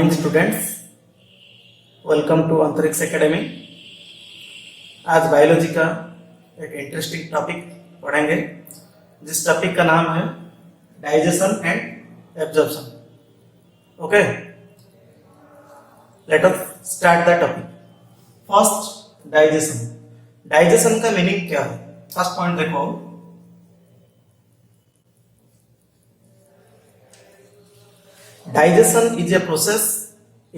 Morning students, welcome to अंतरिक्ष academy. आज biology का एक इंटरेस्टिंग टॉपिक पढ़ेंगे जिस टॉपिक का नाम है digestion and absorption. Okay, let us start the topic. First, digestion. Digestion का मीनिंग क्या है? फर्स्ट पॉइंट देखो, digestion is a process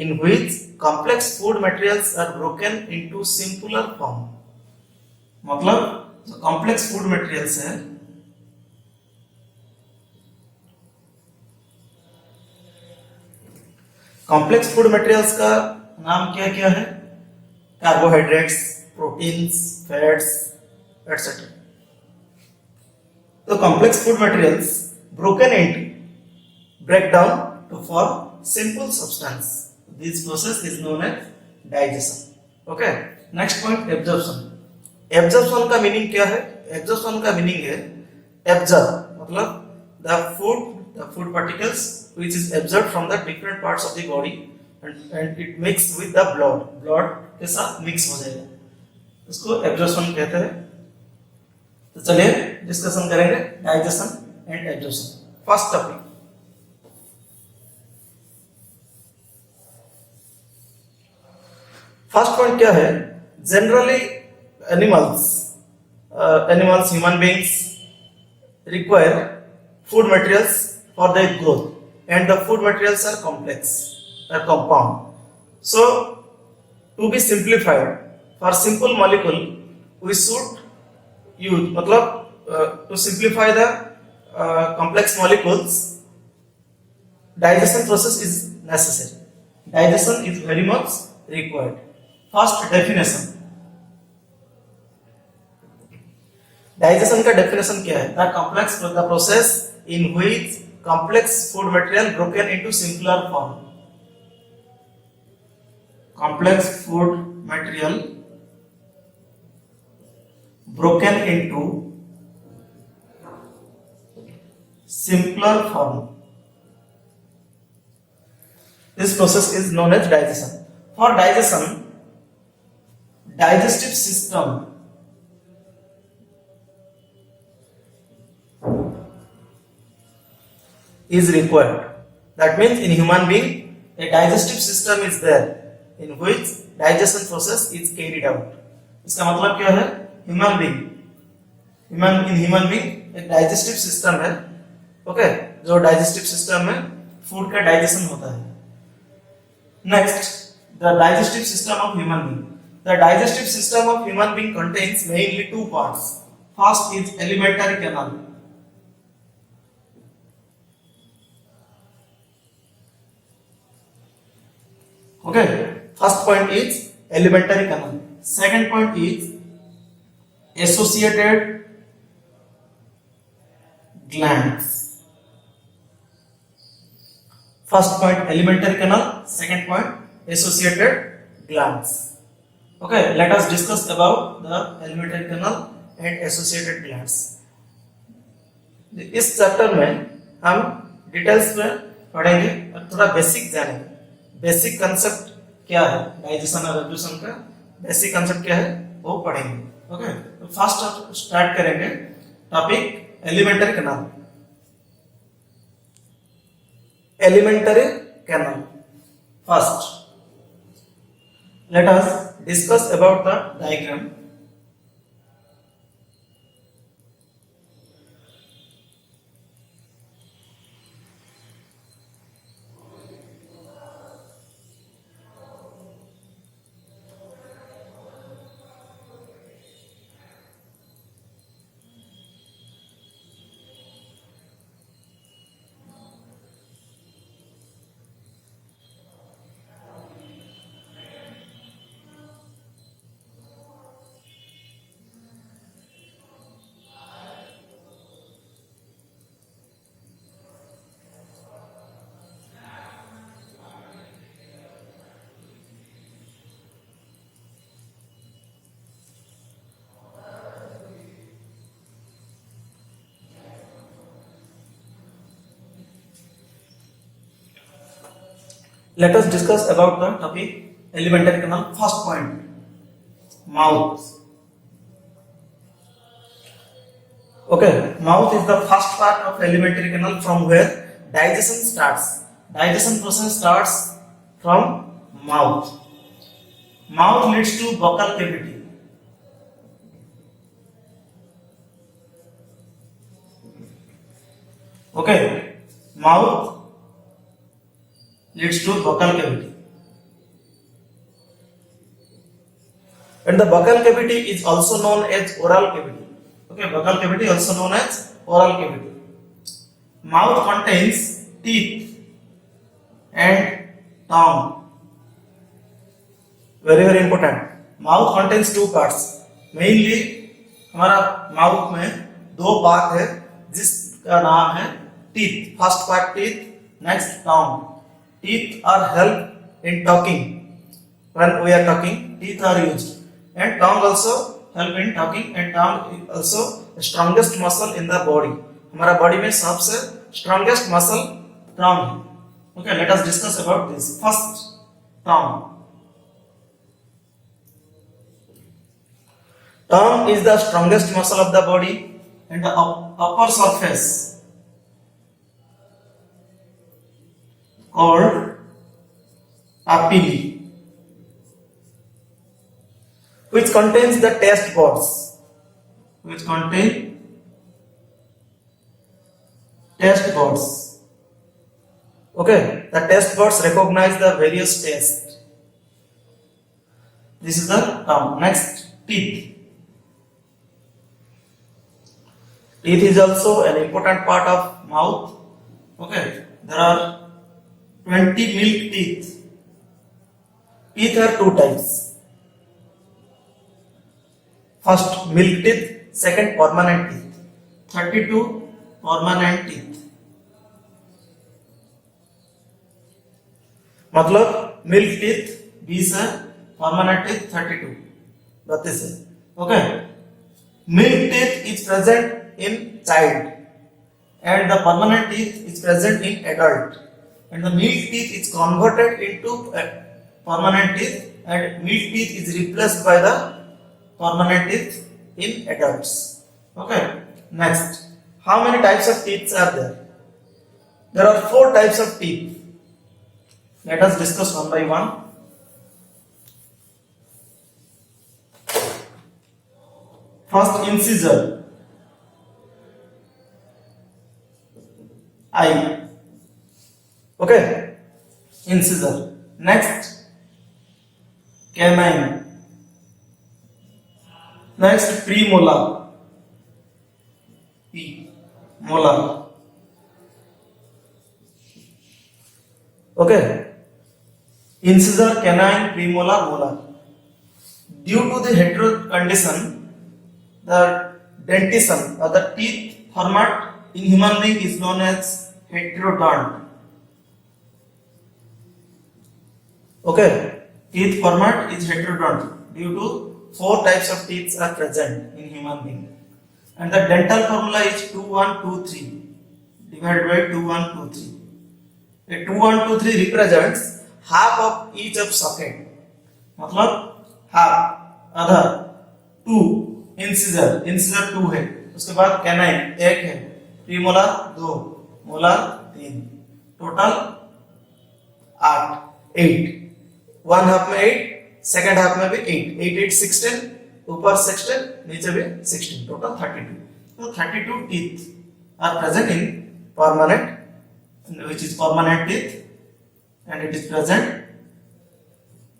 in which complex food materials are broken into simpler form। मतलब जो complex food materials है, complex food materials का नाम क्या क्या है? Carbohydrates, proteins, fats, etc. तो complex food materials broken into break down to form simple substance. This process is known as digestion. Okay. Next point, absorption. Absorption का meaning क्या है? Absorption का मीनिंग है absorb, मतलब the food particles which is absorbed from the different parts of the body and it mix with the blood के साथ mix हो जाएगा, इसको absorption कहते हैं। तो चलिए डिस्कशन करेंगे digestion and absorption। First topic, first point क्या है? Generally animals human beings require food materials for their growth and the food materials are complex और compound. So to be simplified for simple molecule we should use, मतलब to simplify the complex molecules digestion process is necessary. Digestion is very much required. First definition, digestion का definition क्या है? The process in which complex food material broken into simpler form. Complex food material broken into simpler form. This process is known as digestion. For digestion, digestive system is required. That means in human being, a digestive system is there in which digestion process is carried out. इसका मतलब क्या है? Human being एक digestive system है, okay, जो digestive system में food का digestion होता है। Next, the digestive system of human being. The digestive system of human being contains mainly two parts. First is alimentary canal. Okay, first point is alimentary canal. Second point is associated glands. First point alimentary canal, second point associated glands. Okay, let us discuss about the alimentary canal and associated glands. इस chapter में हम details में पढ़ेंगे और थोड़ा basic जानेंगे। Basic concept क्या है डाइजेशन और एब्जॉर्प्शन का, बेसिक कंसेप्ट क्या है वो पढ़ेंगे। ओके, तो फर्स्ट स्टार्ट करेंगे topic elementary canal. Elementary canal. First, let us discuss about the diagram. Let us discuss about the topic alimentary canal. First point, mouth. Okay, mouth is the first part of alimentary canal from where digestion starts. Digestion process starts from mouth. Mouth leads to buccal cavity. Okay, mouth leads to buccal cavity. And the buccal cavity is also known as oral cavity. Okay, buccal cavity also known as oral cavity. Mouth contains teeth and tongue. Very important. Mouth contains two parts. Mainly हमारा mouth में दो part है जिसका नाम है teeth. First part teeth, next tongue. Teeth are help in talking. When we are talking, teeth are used. And tongue also help in talking, and tongue is also the strongest muscle in the body. हमारा body में सबसे strongest muscle tongue है. Okay, let us discuss about this. First, tongue. Tongue is the strongest muscle of the body and the upper surface called papillae, which contains the taste buds. Which contain taste buds. Okay, the taste buds recognize the various tastes. This is the tongue. Next, teeth. Teeth is also an important part of mouth. Okay, there are 20 milk teeth. Teeth are two types. First, milk teeth. Second, permanent teeth. 32 permanent teeth. मतलब milk teeth 20 है, permanent teeth 32 32 है. Okay, milk teeth is present in child and the permanent teeth is present in adult, and the milk teeth is converted into permanent teeth and milk teeth is replaced by the permanent teeth in adults. Okay, next, how many types of teeth are there? There are 4 types of teeth. Let us discuss one by one. First, incisor. I. Okay, incisor. Next, canine. Next, premolar. P. Molar. Okay. Incisor, canine, premolar, molar. Due to the hetero condition, the dentition or the teeth format in human being is known as heterodont. Okay, teeth format is heterodont due to 4 types of teeth are present in human being, and the dental formula is 2 1 2 3 divided by 2 1 2 3. A 2 1 2 3 represents half of each of socket. मतलब half, आधा. 2 incisor, incisor 2 है. उसके बाद canine 1 है, premolar 2, molar 3, total 8. One half में 8, second half में भी 8. 8 8 16, ऊपर 16, नीचे भी 16, टोटल 32. तो 32 teeth are present in permanent, which is permanent teeth, and it is present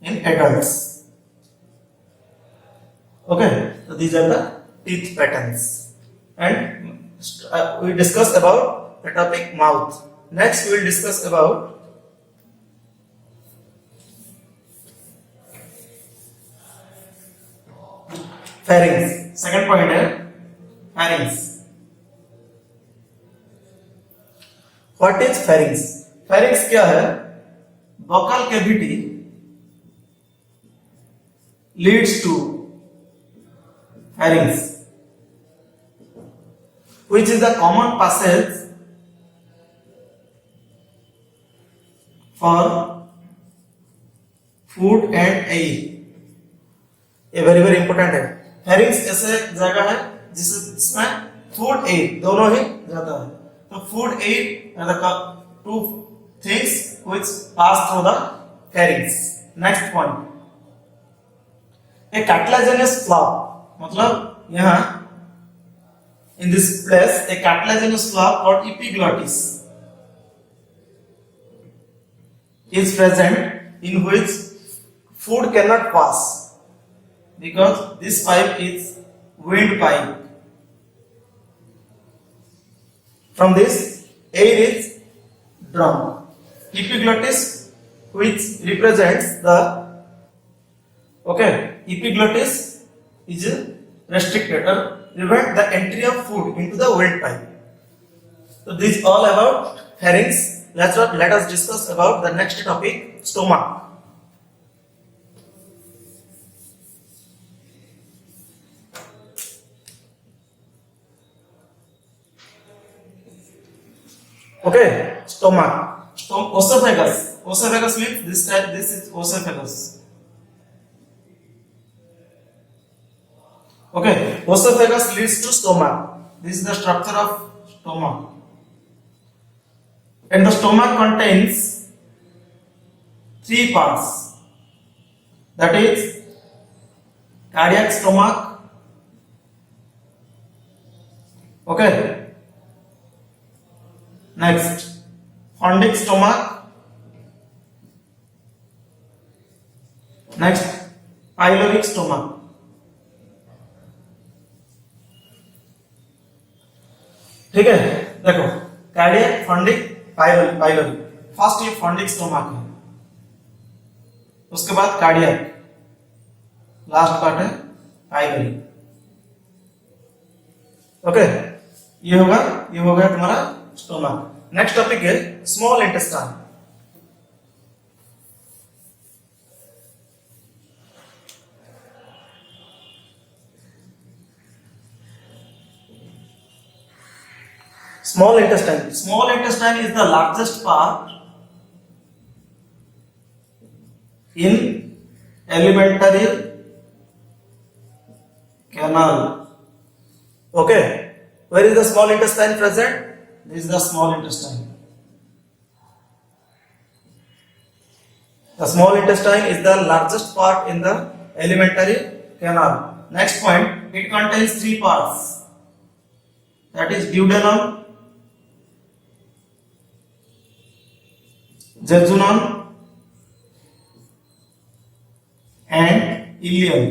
in adults. Okay, so these are the teeth patterns, and we discussed about the topic mouth. Next, we will discuss about pharynx. Second point है pharynx. What is pharynx? Pharynx क्या है? Buccal cavity leads to pharynx, which is the common passage for food and air, ये very very important है। Pharynx ऐसे जगह है जिसमें food air दोनों ही जाता है। तो food air are the two things which pass through the pharynx. Next point, a cartilaginous flap, मतलब यहाँ in this place a cartilaginous flap called epiglottis is present in which food cannot pass because this pipe is wind pipe. From this air is drawn. Epiglottis, which represents the epiglottis is restricted or prevent the entry of food into the wind pipe. So this is all about pharynx. Let us discuss about the next topic, stomach. Okay, stomach. Esophagus. Esophagus means this is esophagus. Okay, esophagus leads to stomach. This is the structure of stomach. And the stomach contains three parts. That is cardiac stomach. Okay. Next, fundic stomach. Next, pyloric stomach. ठीक है, देखो cardiac, fundic, pyloric. First ये fundic stomach है, उसके बाद cardiac, last part है pyloric. Okay, ये हो गया तुम्हारा स्टोमक। नेक्स्ट टॉपिक है small intestine. Small intestine. Small intestine is the largest part in alimentary canal. Okay. Where is the small intestine present? This is the small intestine. The small intestine is the largest part in the alimentary canal. Next point, it contains three parts. That is duodenum, jejunum and ileum.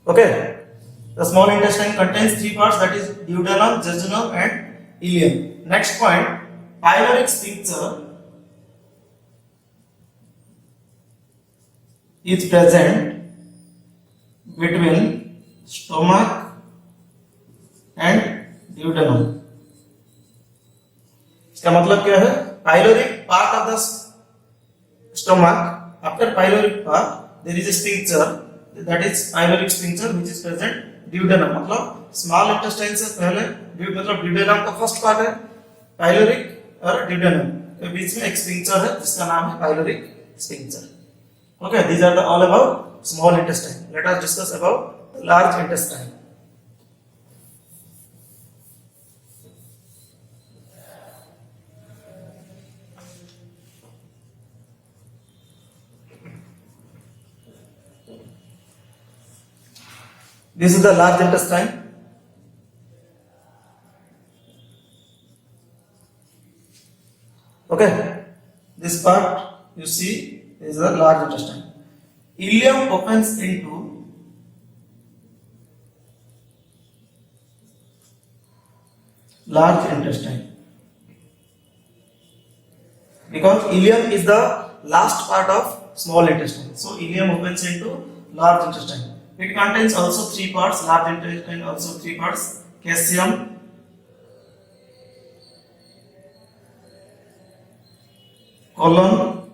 Okay, the small intestine contains three parts, that is duodenum, jejunum and ileum. Next point, pyloric sphincter is present between stomach and duodenum. इसका मतलब क्या है? Pyloric part of the stomach, after pyloric part there is a sphincter, that is pyloric sphincter which is present duodenum, मतलब small intestine से पहले मतलब duodenum का first part है पाइलोरिक और duodenum के बीच में एक स्फिंक्टर है जिसका नाम है pyloric sphincter. Okay, these are all about small intestine. Let us discuss about the large intestine. This is the large intestine. Okay, this part you see is the large intestine. Ileum opens into large intestine because ileum is the last part of small intestine. So ileum opens into large intestine. It contains also three parts. Large intestine also three parts: caesium, colon,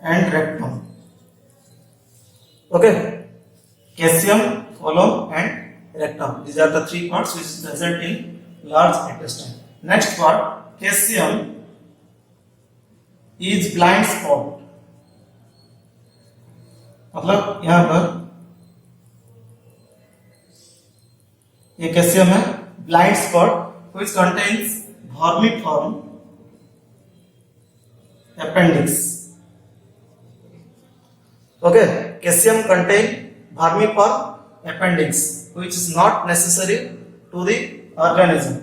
and rectum. Okay, caesium, colon, and rectum. These are the three parts which is present in large intestine. Next part, caesium is blind spot, मतलब यहां पर ये calcium है blind spot which contains vermiform appendix. Okay, calcium contain vermiform appendix which is not necessary to the organism.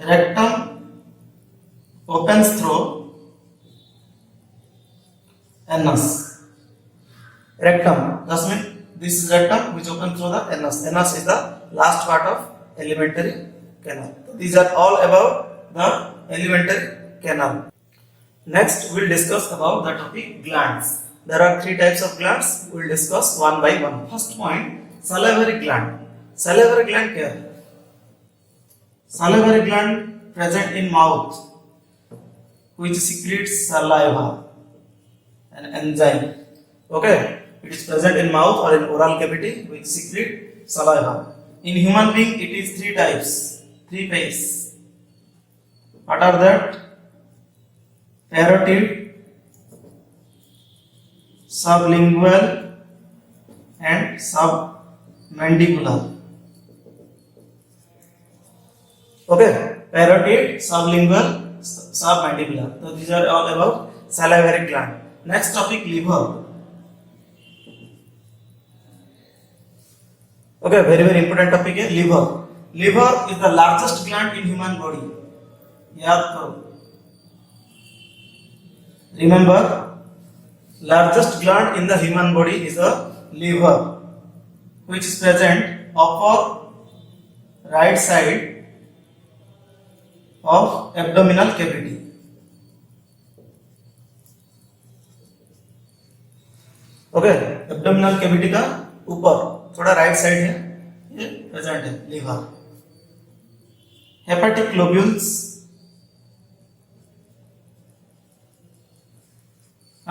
Rectum opens through anus. Rectum, that means this is rectum which opens through the anus. Anus is the last part of alimentary canal. These are all about the alimentary canal. Next, we will discuss about the topic glands. There are three types of glands. We will discuss one by one. First point, salivary gland. Salivary gland क्या है? Salivary gland present in mouth, which secretes saliva, an enzyme. Okay, it is present in mouth or in oral cavity, which secrete saliva. In human being, it is three types, three pairs. What are that? Parotid, sublingual and submandibular. Okay, parotid, sublingual, submandibular. So these are all about salivary gland. Next topic, liver. Okay, very important topic है liver. Liver is the largest gland in human body. याद करो. Remember, largest gland in the human body is the liver, which is present upper right side of abdominal cavity. Okay, abdominal cavity का ऊपर थोड़ा right side है, ये present है liver. Hepatic globules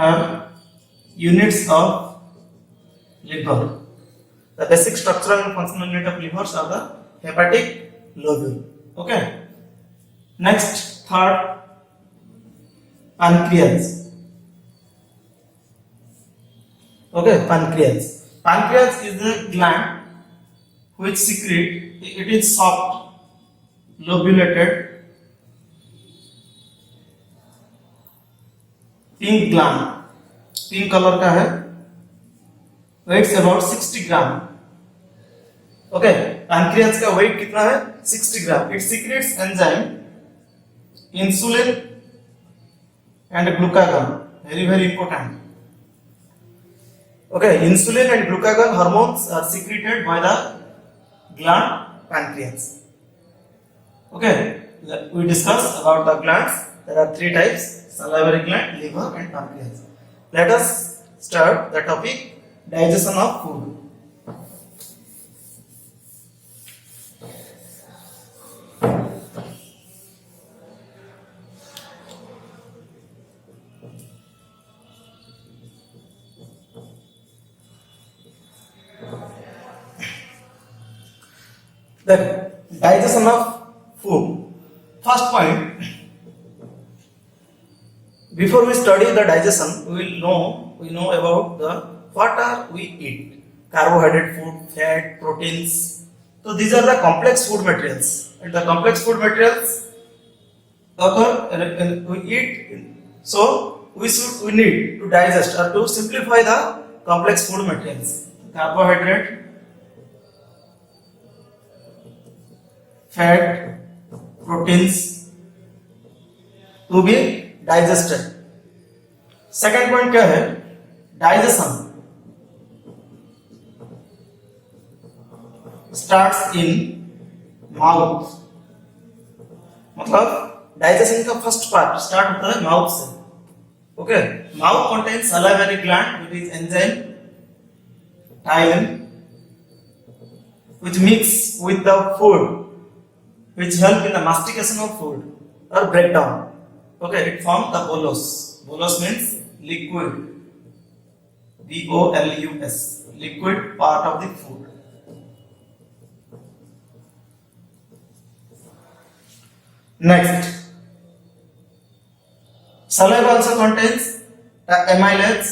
are units of liver. The basic structural and functional unit of livers are the hepatic lobule. Okay. Next, third, pancreas. Okay, pancreas. Pancreas is the gland which secrete. It is soft, lobulated, pink gland, pink colour का है, weights about 60 gram. Okay, pancreas का weight कितना है? 60 gram. It secretes enzyme, insulin and glucagon. very important. Okay, insulin and glucagon hormones are secreted by the gland pancreas. Okay, we discussed about the glands. There are three types: salivary gland, liver and pancreas. Let us start the topic digestion of food. The digestion of food. First point, before we study the digestion, we know about the what are we eat. Carbohydrate food, fat, proteins. So these are the complex food materials, and the complex food materials occur we eat. So we need to digest or to simplify the complex food materials. Carbohydrate, fat, proteins to be digested. Second point क्या है? Digestion starts in mouth. मतलब digestion का first part start होता है mouth से. Okay, mouth contains salivary gland which is enzyme chyme which mix with the food, which help in the mastication of food or breakdown. Okay, it forms the bolus. Bolus means liquid. B-O-L-U-S. Liquid part of the food. Next, Saliva also contains amylase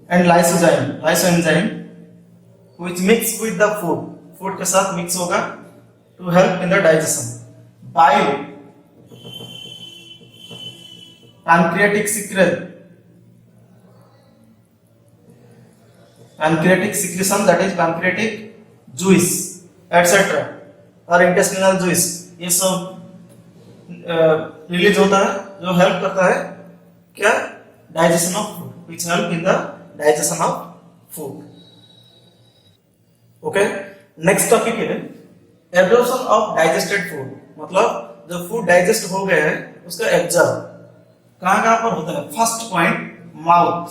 and lysoenzyme which mix with the food के साथ mix होगा to help in the digestion. Bile, pancreatic secretion, that is pancreatic juice etc. और intestinal juice, ये सब release होता है जो help करता है क्या, digestion of food, which help in the digestion of food. Okay, next topic है एब्जॉर्प्शन ऑफ डाइजेस्टेड फूड. मतलब जो फूड डाइजेस्ट हो गया है उसका एब्जॉर्ब कहां कहां पर होता है. First point, mouth.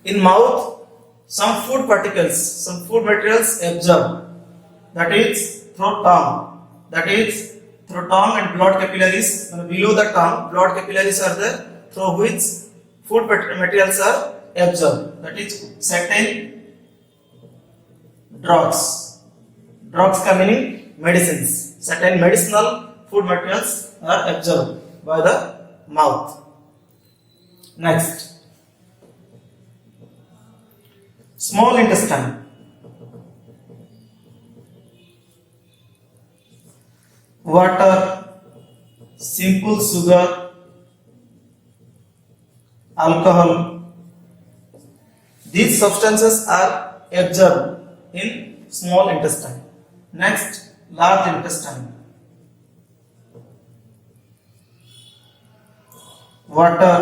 In mouth some food particles, some food materials absorb, that is through tongue, that is through tongue and blood capillaries. Below the tongue blood capillaries are there through which food materials are absorbed, that is certain drugs का meaning medicines. Certain medicinal food materials are absorbed by the mouth. Next, small intestine. Water, simple sugar, alcohol, these substances are absorbed in small intestine. Next, large intestine. Water,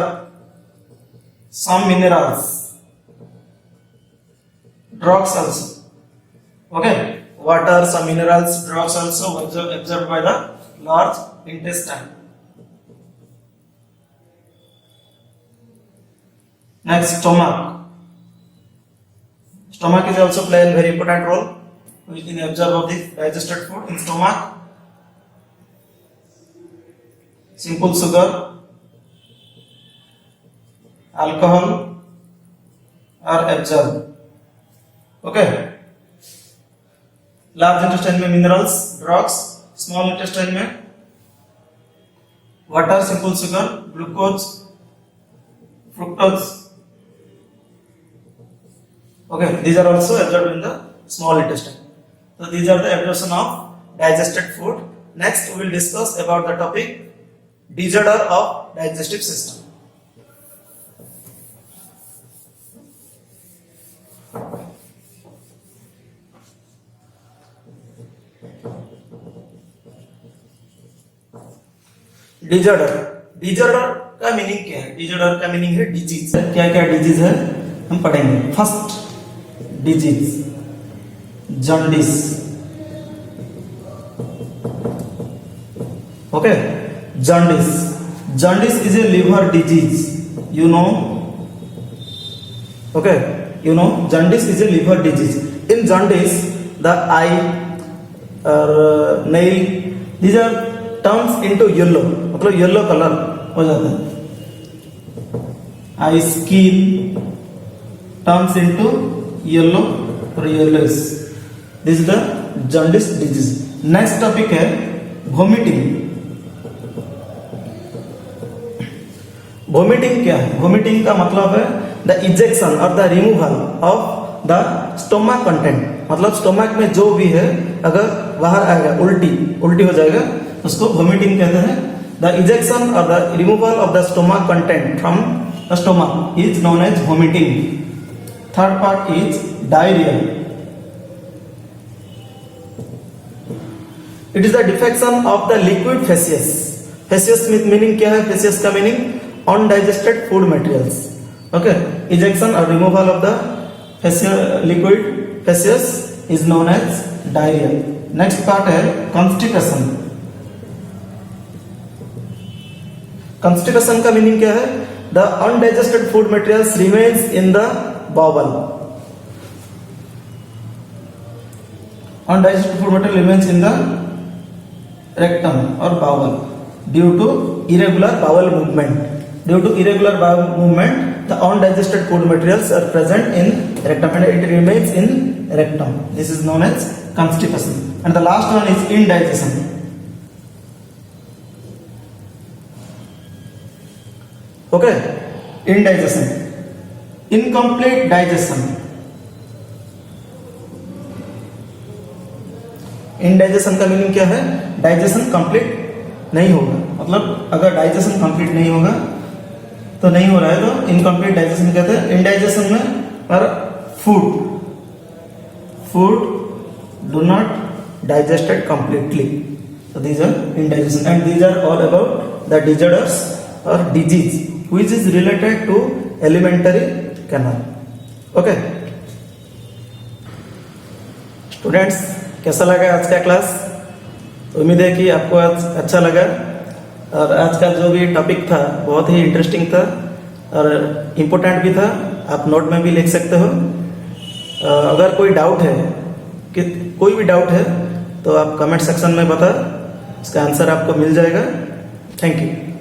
some minerals, drugs also. Okay, water, some minerals, drugs also absorbed by the large intestine. Next, stomach. Stomach is also play a very important role in absorb of the digested food. In stomach, simple sugar, alcohol are absorbed. Okay. Large intestine में minerals, drugs, small intestine में water, simple sugar, glucose, fructose. Okay, these are also absorbed in the small intestine. So these are the absorption of digested food. Next we will discuss about the topic disorder of digestive system. Disorder का meaning क्या है. Disorder का meaning है disease. क्या क्या disease है हम पढ़ेंगे. First disease, jaundice. Okay, jaundice is a liver disease, you know. Okay, you know jaundice is a liver disease. In jaundice the eye और nail, these are turns into yellow, मतलब yellow colour हो जाता है. Eye skin turns into yellow और yellowish. This is the jaundice disease. Next topic है vomiting. Vomiting क्या है. Vomiting का मतलब है द इजेक्शन और the removal of the stomach content. मतलब स्टोमक में जो भी है अगर बाहर आएगा, उल्टी हो जाएगा, उसको वोमिटिंग कहते हैं. द इजेक्शन और the removal of the stomach content from the stomach is known as vomiting. Third part is diarrhoea. It is the defecation of the liquid faeces. Faeces meaning क्या है. फेसियस का meaning undigested food materials. Okay, ejection और removal of the liquid faeces is known as diarrhoea. Next part है constipation. Constipation का meaning क्या है. The undigested food materials remains in the bowel. Undigested food material remains in the rectum or bowel due to irregular bowel movement. Due to irregular bowel movement, the undigested food materials are present in rectum and it remains in rectum. This is known as constipation. And the last one is indigestion. Okay, indigestion, incomplete digestion, indigestion का meaning क्या है? Digestion complete नहीं होगा, मतलब अगर digestion complete नहीं होगा तो नहीं हो रहा है तो इनकम्प्लीट डाइजेशन कहते हैं। इनडाइजेशन में पर food do not digested completely, so these are indigestion, and these are all about the disorders or disease which is related to alimentary canal. Okay students, कैसा लगा आज का क्लास? उम्मीद है कि आपको आज अच्छा लगा, और आज का जो भी टॉपिक था बहुत ही इंटरेस्टिंग था और इम्पोर्टेंट भी था। आप नोट में भी लिख सकते हो। अगर कोई डाउट है, कि कोई भी डाउट है तो आप कमेंट सेक्शन में बता, इसका आंसर आपको मिल जाएगा। Thank you.